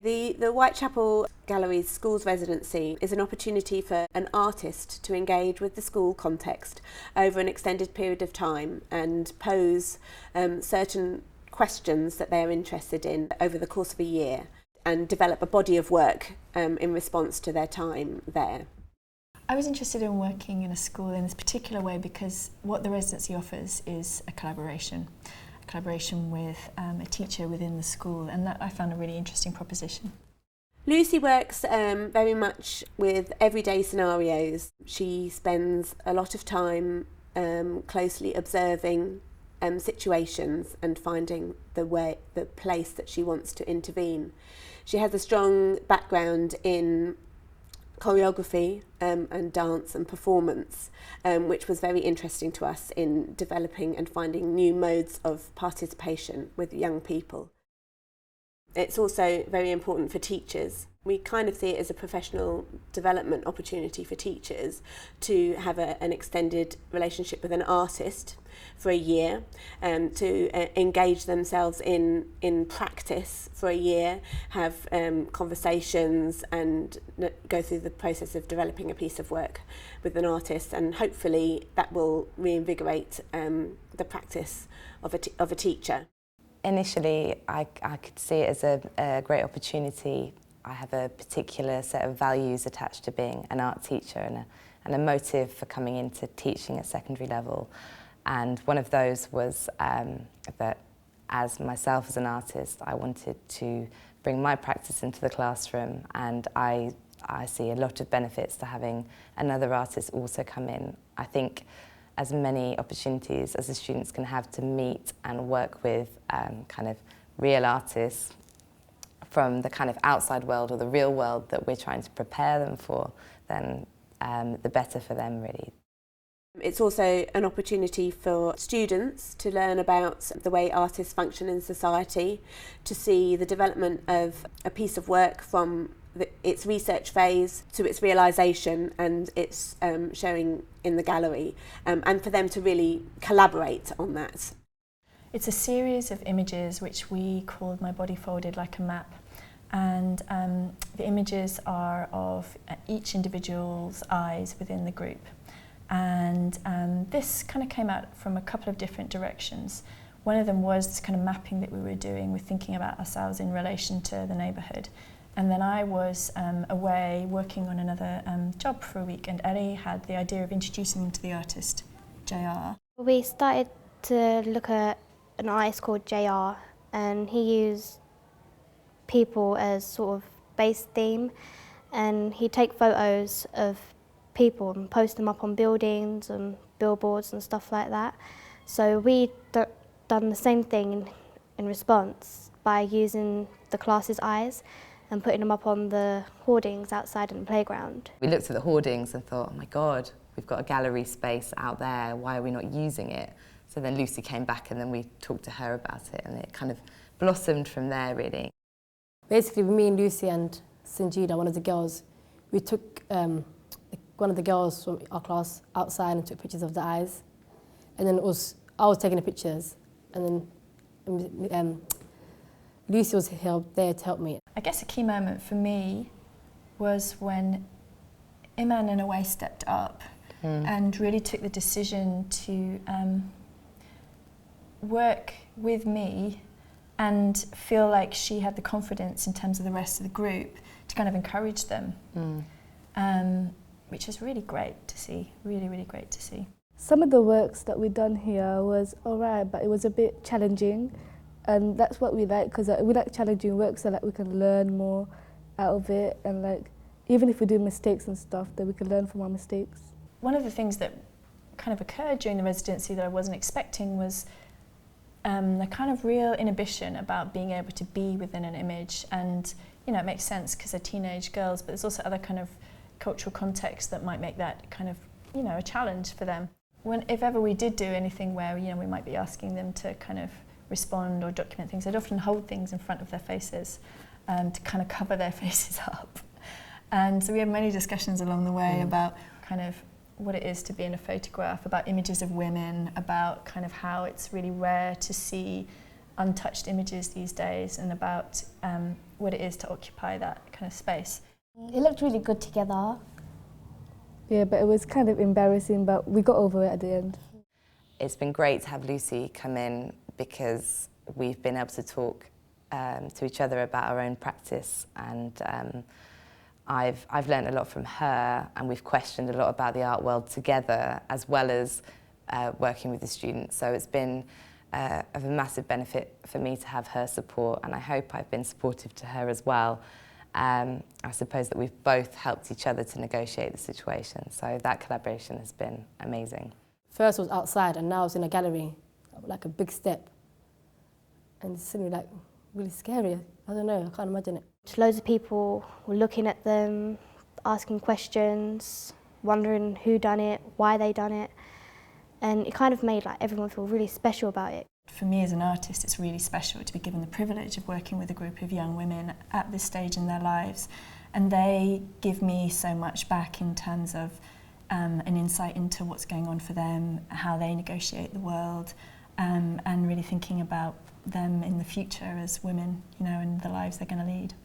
The Whitechapel Gallery's Schools Residency is an opportunity for an artist to engage with the school context over an extended period of time and pose certain questions that they're interested in over the course of a year and develop a body of work in response to their time there. I was interested in working in a school in this particular way because what the residency offers is a collaboration with a teacher within the school, and that I found a really interesting proposition. Lucy works very much with everyday scenarios. She spends a lot of time closely observing situations and finding the place that she wants to intervene. She has a strong background in choreography and dance and performance, which was very interesting to us in developing and finding new modes of participation with young people. It's also very important for teachers. We kind of see it as a professional development opportunity for teachers to have an extended relationship with an artist for a year, to engage themselves in practice for a year, have conversations and go through the process of developing a piece of work with an artist, and hopefully that will reinvigorate the practice of a teacher. Initially, I could see it as a great opportunity. I have a particular set of values attached to being an art teacher and a motive for coming into teaching at secondary level. And one of those was that as myself as an artist, I wanted to bring my practice into the classroom, and I see a lot of benefits to having another artist also come in. I think as many opportunities as the students can have to meet and work with kind of real artists from the kind of outside world or the real world that we're trying to prepare them for, then the better for them, really. It's also an opportunity for students to learn about the way artists function in society, to see the development of a piece of work from its research phase to its realisation and its showing in the gallery, and for them to really collaborate on that. It's a series of images which we called My Body Folded Like a Map, and the images are of each individual's eyes within the group. And this kind of came out from a couple of different directions. One of them was this kind of mapping that we were doing with thinking about ourselves in relation to the neighbourhood. And then I was away working on another job for a week, and Ellie had the idea of introducing them to the artist, JR. We started to look at an artist called JR, and he used people as sort of base theme, and he'd take photos of people and post them up on buildings and billboards and stuff like that. So we done the same thing in response by using the class's eyes and putting them up on the hoardings outside in the playground. We looked at the hoardings and thought, oh my God, we've got a gallery space out there, why are we not using it? So then Lucy came back and then we talked to her about it, and it kind of blossomed from there, really. Basically, me and Lucy and Sanjida, one of the girls, we took one of the girls from our class outside and took pictures of the eyes. And then I was taking the pictures, and then Lucy was there to help me. I guess a key moment for me was when Iman in a way stepped up and really took the decision to work with me and feel like she had the confidence in terms of the rest of the group to kind of encourage them, which was really great to see, really, really great to see. Some of the works that we done here was alright, but it was a bit challenging, and that's what we like, because we like challenging work so that we can learn more out of it, and like even if we do mistakes and stuff, then we can learn from our mistakes. One of the things that kind of occurred during the residency that I wasn't expecting was the kind of real inhibition about being able to be within an image. And you know, it makes sense because they're teenage girls, but there's also other kind of cultural contexts that might make that kind of, you know, a challenge for them. If ever we did do anything where, you know, we might be asking them to kind of respond or document things, they'd often hold things in front of their faces to kind of cover their faces up. And so we had many discussions along the way about kind of what it is to be in a photograph, about images of women, about kind of how it's really rare to see untouched images these days and about what it is to occupy that kind of space. It looked really good together. Yeah, but it was kind of embarrassing, but we got over it at the end. It's been great to have Lucy come in because we've been able to talk to each other about our own practice, and I've learned a lot from her, and we've questioned a lot about the art world together, as well as working with the students. So it's been of a massive benefit for me to have her support, and I hope I've been supportive to her as well. I suppose that we've both helped each other to negotiate the situation, so that collaboration has been amazing. First was outside and now it's in a gallery, like a big step. And it's suddenly like really scary. I don't know, I can't imagine it. Loads of people were looking at them, asking questions, wondering who done it, why they done it. And it kind of made like everyone feel really special about it. For me as an artist, it's really special to be given the privilege of working with a group of young women at this stage in their lives. And they give me so much back in terms of an insight into what's going on for them, how they negotiate the world, and really thinking about them in the future as women, you know, and the lives they're going to lead.